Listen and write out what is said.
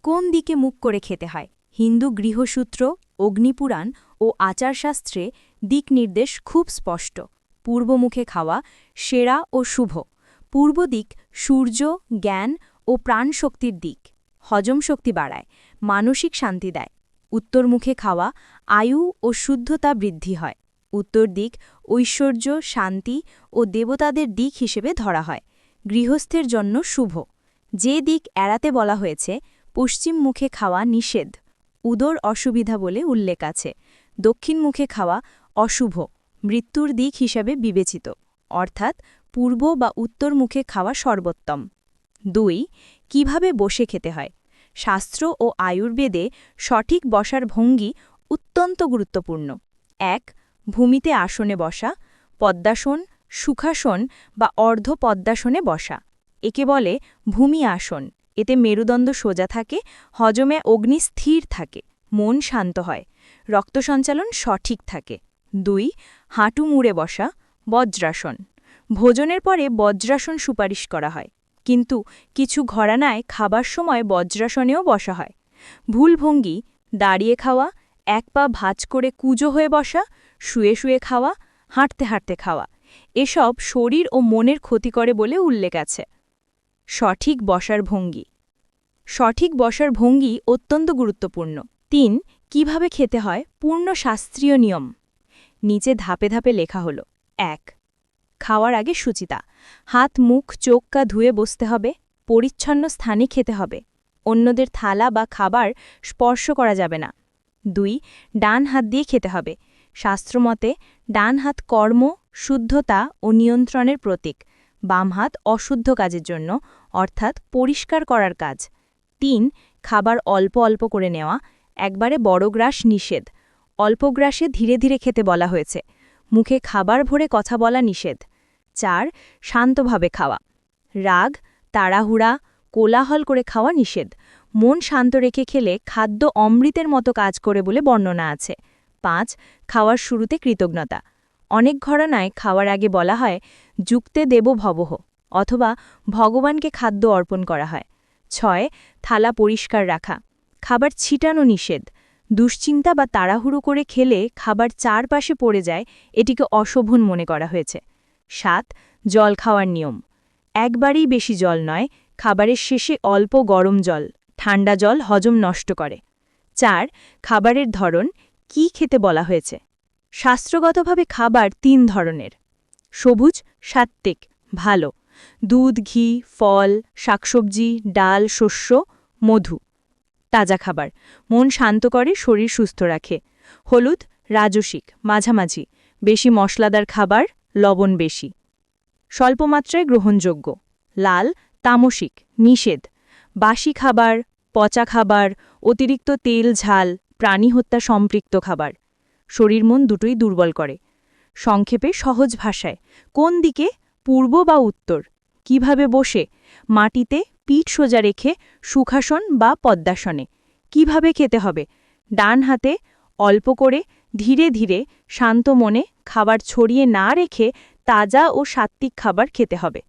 কোন দিকে মুখ করে খেতে হয়? হিন্দু গৃহসূত্র, অগ্নিপুরাণ ও আচারশাস্ত্রে দিক নির্দেশ খুব স্পষ্ট। পূর্বমুখে খাওয়া সেরা ও শুভ। পূর্ব দিক সূর্য, জ্ঞান ও প্রাণশক্তির দিক। হজম শক্তি বাড়ায়, মানসিক শান্তি দেয়। উত্তরমুখে খাওয়া আয়ু ও শুদ্ধতা বৃদ্ধি হয়। উত্তর দিক ঐশ্বর্য, শান্তি ও দেবতাদের দিক হিসেবে ধরা হয়। গৃহস্থের জন্য শুভ। যে দিক এড়াতে বলা হয়েছে, পশ্চিম মুখে খাওয়া নিষেধ। উদর অসুবিধা বলে উল্লেখ আছে। দক্ষিণ মুখে খাওয়া অশুভ, মৃত্যুর দিক হিসাবে বিবেচিত, অর্থাৎ পূর্ব বা উত্তর মুখে খাওয়া সর্বোত্তম। ২. কিভাবে বসে খেতে হয়? শাস্ত্র ও আয়ুর্বেদে সঠিক বসার ভঙ্গি অত্যন্ত গুরুত্বপূর্ণ। ১. ভূমিতে আসনে বসা, পদ্মাসন, সুখাসন বা অর্ধ পদ্মাসনে বসা। একে বলে ভূমি আসন। এতে মেরুদণ্ড সোজা থাকে, হজমে অগ্নি স্থির থাকে, মন শান্ত হয়, রক্ত সঞ্চালন সঠিক থাকে। ২. হাঁটু মুড়ে বসা, বজ্রাসন। ভোজনের পরে বজ্রাসন সুপারিশ করা হয়, কিন্তু কিছু ঘরানায় খাবার সময় বজ্রাসনেও বসা হয়। ভুল ভঙ্গি: দাঁড়িয়ে খাওয়া, এক পা ভাঁজ করে কুঁজো হয়ে বসা, শুয়ে শুয়ে খাওয়া, হাঁটতে হাঁটতে খাওয়া। এসব শরীর ও মনের ক্ষতি করে বলে উল্লেখ আছে। সঠিক বসার ভঙ্গি: সঠিক বসার ভঙ্গি অত্যন্ত গুরুত্বপূর্ণ। ৩. কিভাবে খেতে হয়? পূর্ণ শাস্ত্রীয় নিয়ম নিচে ধাপে ধাপে লেখা হলো। ১. খাওয়ার আগে শুচিতা। হাত, মুখ, চোখ কা ধুয়ে বসতে হবে। পরিচ্ছন্ন স্থানে খেতে হবে। অন্যদের থালা বা খাবার স্পর্শ করা যাবে না। ২. ডান হাত দিয়ে খেতে হবে। শাস্ত্রমতে ডান হাত কর্ম, শুদ্ধতা ও নিয়ন্ত্রণের প্রতীক। বাম হাত অশুদ্ধ কাজের জন্য, অর্থাৎ পরিষ্কার করার কাজ। ৩. খাবার অল্প অল্প করে নেওয়া, একবারে বড় গ্রাস নিষেধ। অল্প গ্রাসে ধীরে ধীরে খেতে বলা হয়েছে। মুখে খাবার ভরে কথা বলা নিষেধ। ৪. শান্তভাবে খাওয়া। রাগ, তাড়াহুড়া, কোলাহল করে খাওয়া নিষেধ। মন শান্ত রেখে খেলে খাদ্য অমৃতের মতো কাজ করে বলে বর্ণনা আছে। ৫. খাওয়ার শুরুতে কৃতজ্ঞতা। অনেক ঘরানায় খাওয়ার আগে বলা হয় যুক্তে দেব ভবহ, অথবা ভগবানকে খাদ্য অর্পণ করা হয়। ৬. থালা পরিষ্কার রাখা। খাবার ছিটানো নিষেধ। দুশ্চিন্তা বা তাড়াহুড়ো করে খেলে খাবার চারপাশে পড়ে যায়, এটিকে অশোভন মনে করা হয়েছে। ৭. জল খাওয়ার নিয়ম। একবারেই বেশি জল নয়, খাবারের শেষে অল্প গরম জল। ঠান্ডা জল হজম নষ্ট করে। ৪. খাবারের ধরন, কি খেতে বলা হয়েছে? শাস্ত্রগতভাবে খাবার ৩ ধরনের। সবুজ, সাত্ত্বিক, ভালো। দুধ, ঘি, ফল, শাকসবজি, ডাল, শস্য, মধু। তাজা খাবার, মন শান্ত করে, শরীর সুস্থ রাখে। হলুদ, রাজসিক, মাঝামাঝি, বেশি মশলাদার খাবার, লবণ বেশি। স্বল্পমাত্রায় গ্রহণযোগ্য। লাল, তামসিক, নিষেধ। বাসি খাবার, পচা খাবার, অতিরিক্ত তেল, ঝাল, প্রাণী হত্যা সম্পৃক্ত খাবার শরীর মন দুটোই দুর্বল করে। সংক্ষেপে সহজ ভাষায়, কোন দিকে? পূর্ব বা উত্তর। কিভাবে বসে? মাটিতে, পিঠ সোজা রেখে, সুখাসন বা পদ্মাসনে। কিভাবে খেতে হবে? ডান হাতে, অল্প করে, ধীরে ধীরে, শান্ত মনে। খাবার ছড়িয়ে না রেখে তাজা ও সাত্ত্বিক খাবার খেতে হবে।